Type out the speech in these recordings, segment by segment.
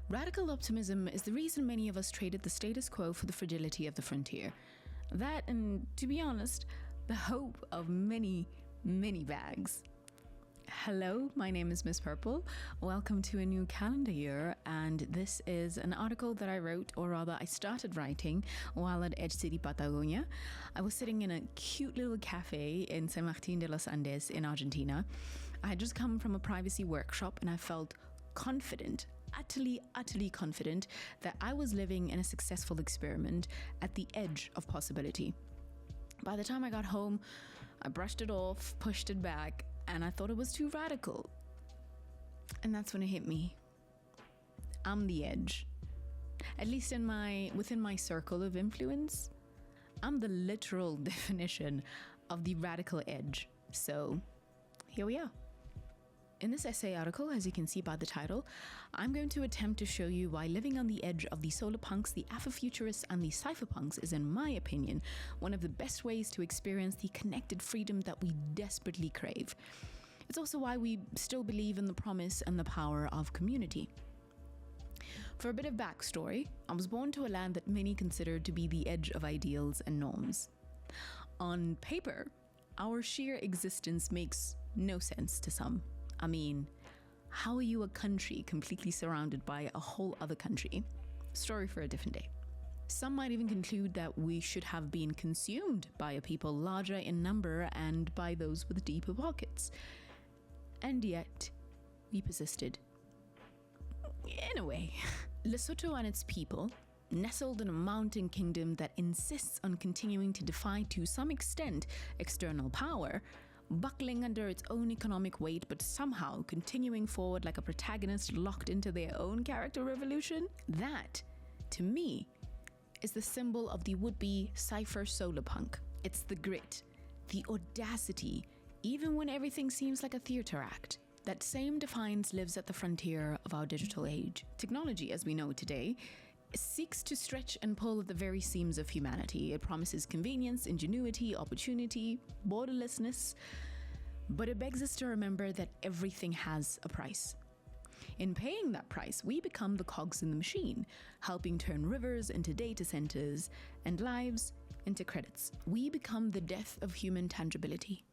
Radical optimism is the reason many of us traded the status quo for the fragility of the frontier. That, and to be honest, the hope of many, many bags. Hello, my name is Miss Purple. Welcome to a new calendar year, and this is an article that I wrote, or rather I started writing, while at Edge City, Patagonia. I was sitting in a cute little cafe in San Martin de los Andes in Argentina. I had just come from a privacy workshop and I felt confident, utterly confident that I was living in a successful experiment at the edge of possibility. By the time I got home, I brushed it off, pushed it back, and I thought it was too radical. And that's when it hit me. I'm the edge. At least within my circle of influence, I'm the literal definition of the radical edge. So here we are. In this essay article, as you can see by the title, I'm going to attempt to show you why living on the edge of the Solarpunks, the Afrofuturists, and the Cypherpunks is, in my opinion, one of the best ways to experience the connected freedom that we desperately crave. It's also why we still believe in the promise and the power of community. For a bit of backstory, I was born to a land that many consider to be the edge of ideals and norms. On paper, our sheer existence makes no sense to some. I mean, how are you a country completely surrounded by a whole other country? Story for a different day. Some might even conclude that we should have been consumed by a people larger in number and by those with deeper pockets. And yet, we persisted. In a way. Lesotho and its people, nestled in a mountain kingdom that insists on continuing to defy to some extent external power, buckling under its own economic weight, but somehow continuing forward like a protagonist locked into their own character revolution. That, to me, is the symbol of the would-be Cypher Solarpunk. It's the grit, the audacity, even when everything seems like a theater act. That same defiance lives at the frontier of our digital age. Technology, as we know it today, seeks to stretch and pull at the very seams of humanity. It promises convenience, ingenuity, opportunity, borderlessness, but it begs us to remember that everything has a price. In paying that price, we become the cogs in the machine, helping turn rivers into data centers and lives into credits. We become the death of human tangibility.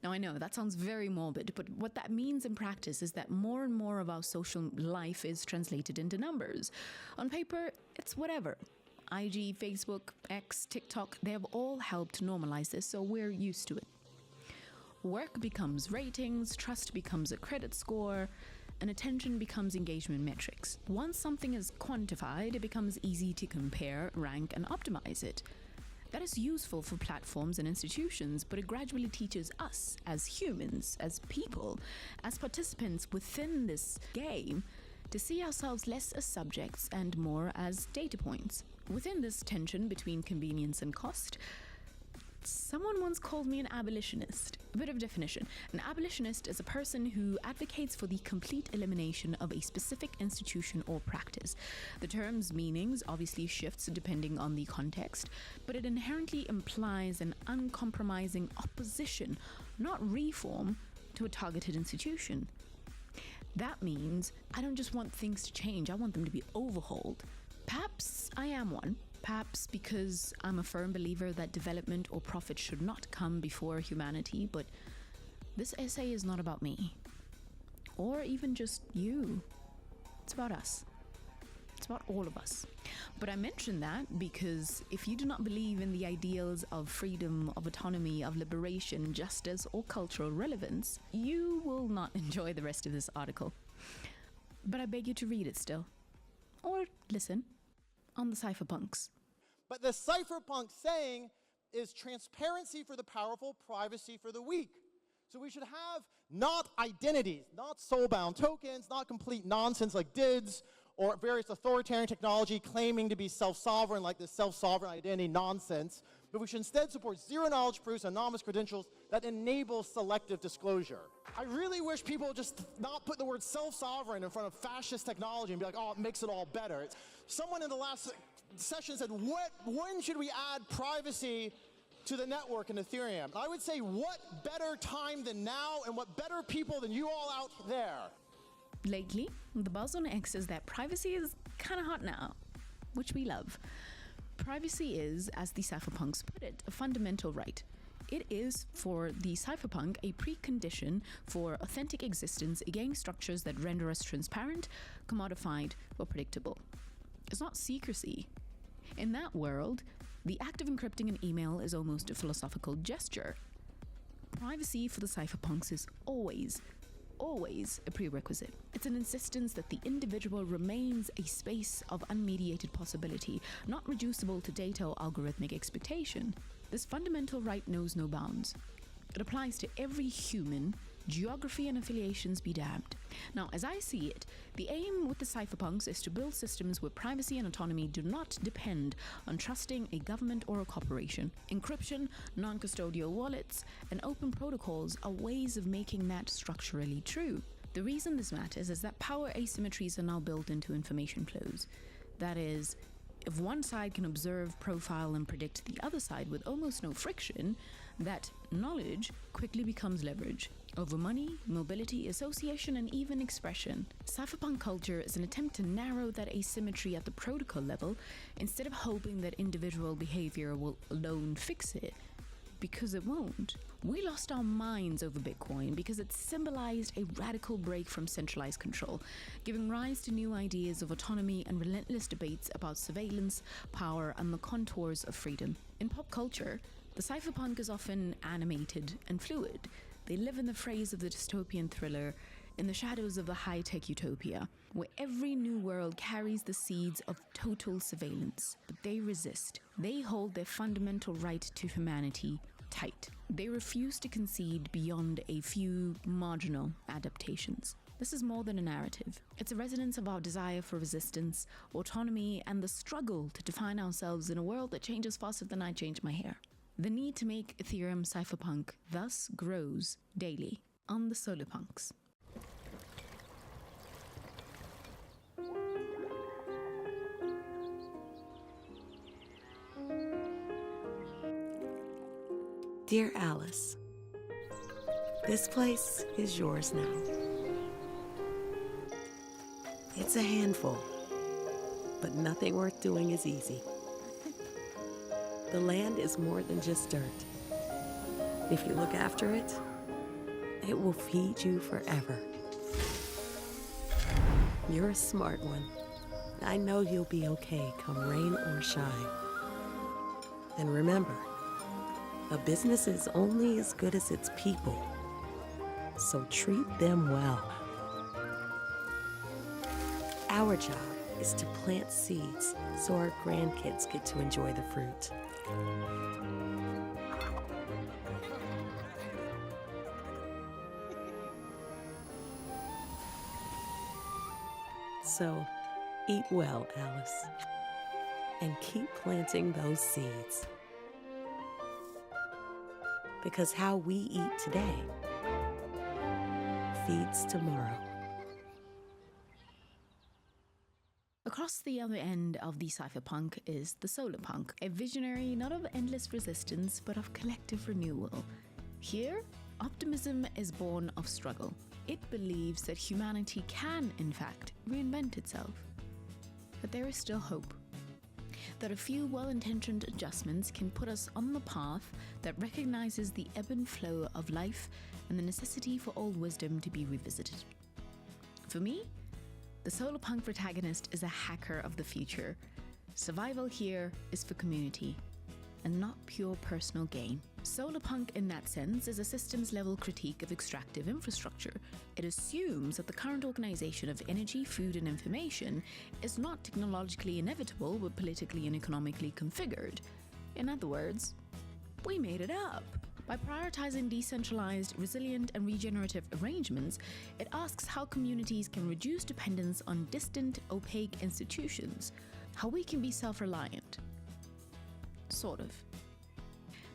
Now, I know that sounds very morbid, but what that means in practice is that more and more of our social life is translated into numbers. On paper, it's whatever. IG, Facebook, X, TikTok, they have all helped normalize this, so we're used to it. Work becomes ratings, trust becomes a credit score, and attention becomes engagement metrics. Once something is quantified, it becomes easy to compare, rank, and optimize it. That is useful for platforms and institutions, but it gradually teaches us as humans, as people, as participants within this game, to see ourselves less as subjects and more as data points. Within this tension between convenience and cost, someone once called me an abolitionist. A bit of definition. An abolitionist is a person who advocates for the complete elimination of a specific institution or practice. The term's meanings obviously shifts depending on the context, but it inherently implies an uncompromising opposition, not reform, to a targeted institution. That means I don't just want things to change, I want them to be overhauled. Perhaps I am one. Perhaps because I'm a firm believer that development or profit should not come before humanity, but this essay is not about me. Or even just you. It's about us. It's about all of us. But I mention that because if you do not believe in the ideals of freedom, of autonomy, of liberation, justice, or cultural relevance, you will not enjoy the rest of this article. But I beg you to read it still. Or listen on the Cypherpunks. But the cypherpunk saying is transparency for the powerful, privacy for the weak. So we should have not identities, not soul-bound tokens, not complete nonsense like DIDs or various authoritarian technology claiming to be self-sovereign like this self-sovereign identity nonsense, but we should instead support zero-knowledge proofs and anonymous credentials that enable selective disclosure. I really wish people would just not put the word self-sovereign in front of fascist technology and be like, oh, it makes it all better. Someone in the last session said, when should we add privacy to the network in Ethereum? I would say, what better time than now, and what better people than you all out there? Lately, the buzz on X is that privacy is kind of hot now, which we love. Privacy is, as the Cypherpunks put it, a fundamental right. It is, for the cypherpunk, a precondition for authentic existence against structures that render us transparent, commodified, or predictable. It's not secrecy. In that world, the act of encrypting an email is almost a philosophical gesture. Privacy for the cypherpunks is always a prerequisite. It's an insistence that the individual remains a space of unmediated possibility, not reducible to data or algorithmic expectation. This fundamental right knows no bounds. It applies to every human, geography and affiliations be damned. Now, as I see it, the aim with the cypherpunks is to build systems where privacy and autonomy do not depend on trusting a government or a corporation. Encryption, non-custodial wallets, and open protocols are ways of making that structurally true. The reason this matters is that power asymmetries are now built into information flows. That is, if one side can observe, profile, and predict the other side with almost no friction, that knowledge quickly becomes leverage over money, mobility, association, and even expression. Cypherpunk culture is an attempt to narrow that asymmetry at the protocol level instead of hoping that individual behavior will alone fix it, because it won't. We lost our minds over Bitcoin because it symbolized a radical break from centralized control, giving rise to new ideas of autonomy and relentless debates about surveillance, power, and the contours of freedom. In pop culture, the cypherpunk is often animated and fluid. They live in the phrase of the dystopian thriller, in the shadows of the high-tech utopia, where every new world carries the seeds of total surveillance. But they resist. They hold their fundamental right to humanity tight. They refuse to concede beyond a few marginal adaptations. This is more than a narrative. It's a resonance of our desire for resistance, autonomy, and the struggle to define ourselves in a world that changes faster than I change my hair. The need to make Ethereum cypherpunk thus grows daily on the Solarpunks. Dear Alice, this place is yours now. It's a handful, but nothing worth doing is easy. The land is more than just dirt. If you look after it, it will feed you forever. You're a smart one. I know you'll be okay come rain or shine. And remember, a business is only as good as its people, so treat them well. Our job is to plant seeds so our grandkids get to enjoy the fruit. So, eat well, Alice, and keep planting those seeds. Because how we eat today feeds tomorrow. Across the other end of the cypherpunk is the Solarpunk, a visionary not of endless resistance but of collective renewal. Here, optimism is born of struggle. It believes that humanity can, in fact, reinvent itself. But there is still hope. That a few well-intentioned adjustments can put us on the path that recognizes the ebb and flow of life and the necessity for old wisdom to be revisited. For me, the Solarpunk protagonist is a hacker of the future. Survival here is for community and not pure personal gain. Solarpunk, in that sense, is a systems-level critique of extractive infrastructure. It assumes that the current organization of energy, food, and information is not technologically inevitable but politically and economically configured. In other words, we made it up. By prioritizing decentralized, resilient, and regenerative arrangements, it asks how communities can reduce dependence on distant, opaque institutions, how we can be self-reliant. Sort of.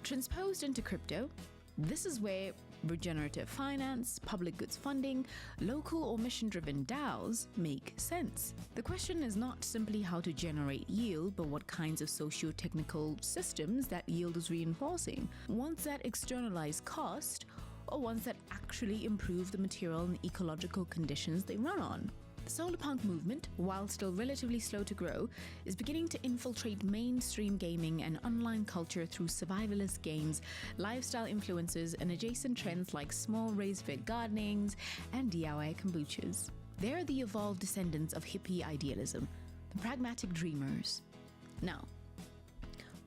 Transposed into crypto, this is where regenerative finance, public goods funding, local or mission-driven DAOs make sense. The question is not simply how to generate yield, but what kinds of socio-technical systems that yield is reinforcing. Once that externalized cost, or ones that actually improve the material and ecological conditions they run on. The solarpunk movement, while still relatively slow to grow, is beginning to infiltrate mainstream gaming and online culture through survivalist games, lifestyle influences, and adjacent trends like small raised bed gardenings and DIY kombuchas. They're the evolved descendants of hippie idealism, the pragmatic dreamers. Now,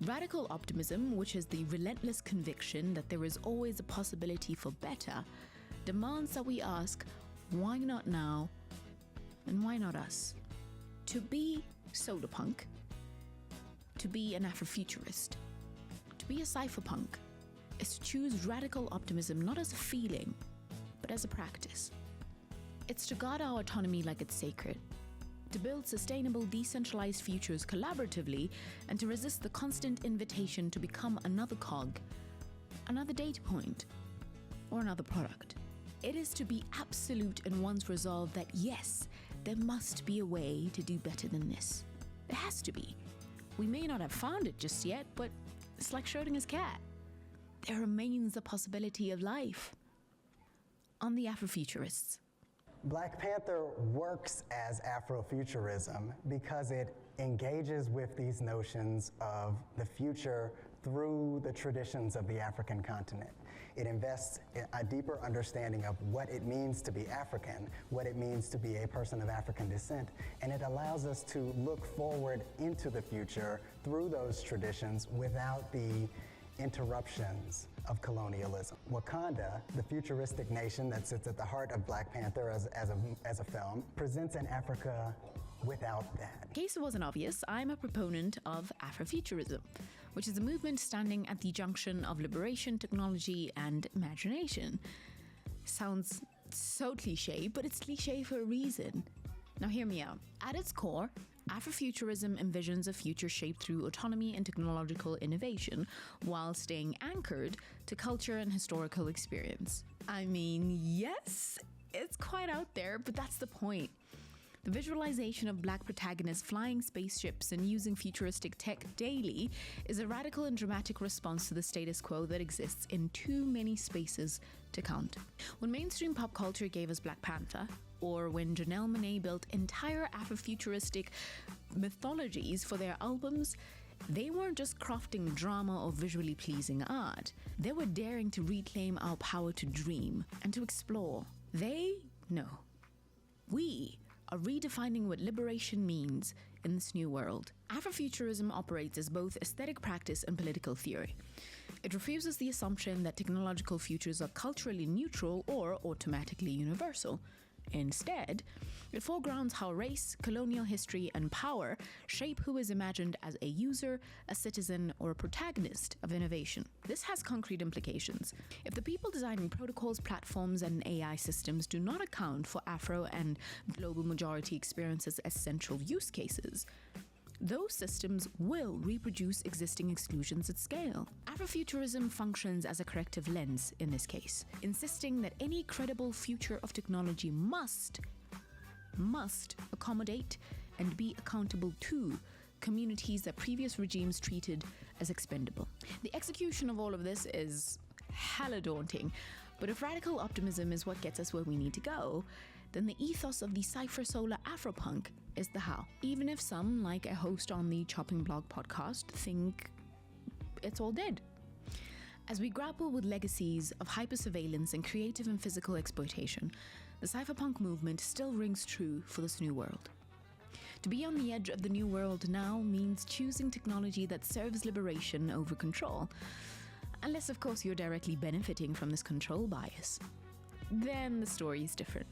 radical optimism, which is the relentless conviction that there is always a possibility for better, demands that we ask, why not now? And why not us? To be solarpunk, to be an Afrofuturist, to be a cypherpunk, is to choose radical optimism not as a feeling, but as a practice. It's to guard our autonomy like it's sacred, to build sustainable, decentralized futures collaboratively, and to resist the constant invitation to become another cog, another data point, or another product. It is to be absolute in one's resolve that yes, there must be a way to do better than this. There has to be. We may not have found it just yet, but it's like Schrodinger's cat. There remains the possibility of life. On the Afrofuturists. Black Panther works as Afrofuturism because it engages with these notions of the future through the traditions of the African continent. It invests in a deeper understanding of what it means to be African, what it means to be a person of African descent, and it allows us to look forward into the future through those traditions without the interruptions of colonialism. Wakanda, the futuristic nation that sits at the heart of Black Panther as a film, presents an Africa without that. In case it wasn't obvious, I'm a proponent of Afrofuturism, which is a movement standing at the junction of liberation, technology, and imagination. Sounds so cliche, but it's cliche for a reason. Now hear me out. At its core, Afrofuturism envisions a future shaped through autonomy and technological innovation, while staying anchored to culture and historical experience. I mean, yes, it's quite out there, but that's the point. The visualization of Black protagonists flying spaceships and using futuristic tech daily is a radical and dramatic response to the status quo that exists in too many spaces to count. When mainstream pop culture gave us Black Panther, or when Janelle Monáe built entire Afrofuturistic mythologies for their albums, they weren't just crafting drama or visually pleasing art. They were daring to reclaim our power to dream and to explore. We are redefining what liberation means in this new world. Afrofuturism operates as both aesthetic practice and political theory. It refuses the assumption that technological futures are culturally neutral or automatically universal. Instead, it foregrounds how race, colonial history, and power shape who is imagined as a user, a citizen, or a protagonist of innovation. This has concrete implications. If the people designing protocols, platforms, and AI systems do not account for Afro and global majority experiences as central use cases, those systems will reproduce existing exclusions at scale. Afrofuturism functions as a corrective lens in this case, insisting that any credible future of technology must accommodate and be accountable to communities that previous regimes treated as expendable. The execution of all of this is hella daunting, but if radical optimism is what gets us where we need to go, then the ethos of the Cypher Solar Afropunk is the how. Even if some, like a host on the Chopping Blog podcast, think it's all dead. As we grapple with legacies of hypersurveillance and creative and physical exploitation, the cypherpunk movement still rings true for this new world. To be on the edge of the new world now means choosing technology that serves liberation over control. Unless, of course, you're directly benefiting from this control bias. Then the story is different.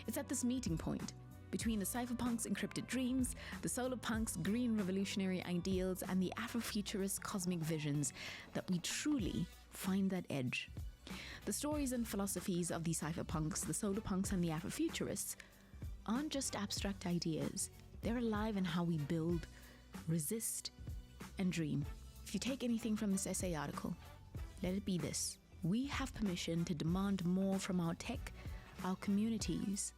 It's at this meeting point between the cypherpunks' encrypted dreams, the solarpunks' green revolutionary ideals, and the Afrofuturist cosmic visions that we truly find that edge. The stories and philosophies of the cypherpunks, the solarpunks, and the Afrofuturists aren't just abstract ideas. They're alive in how we build, resist, and dream. If you take anything from this essay article, let it be this. We have permission to demand more from our tech, our communities,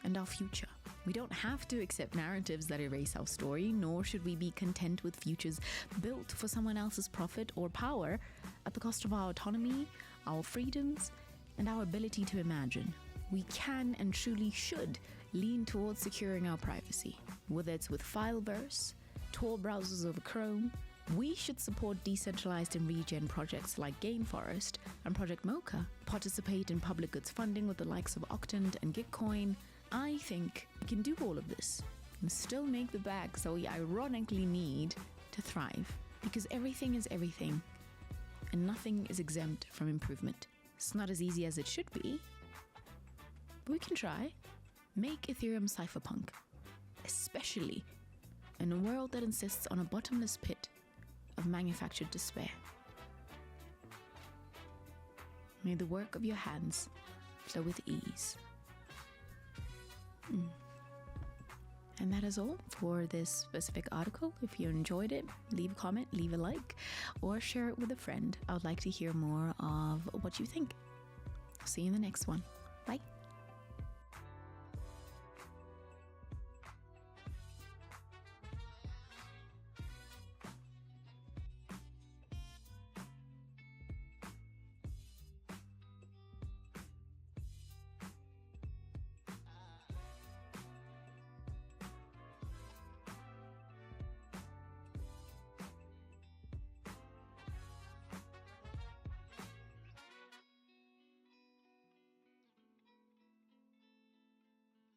and our future. We don't have to accept narratives that erase our story, nor should we be content with futures built for someone else's profit or power at the cost of our autonomy, our freedoms, and our ability to imagine, we can and truly should lean towards securing our privacy. Whether it's with Fileverse, Tor browsers over Chrome, we should support decentralized and regen projects like Gainforest and Project Mocha, participate in public goods funding with the likes of Octant and Gitcoin. I think we can do all of this and still make the bags that we ironically need to thrive, because everything is everything and nothing is exempt from improvement. It's not as easy as it should be, but we can try. Make Ethereum cypherpunk, especially in a world that insists on a bottomless pit of manufactured despair. May the work of your hands flow with ease. And that is all for this specific article. If you enjoyed it, leave a comment, leave a like, or share it with a friend. I would like to hear more of what you think. See you in the next one. Bye.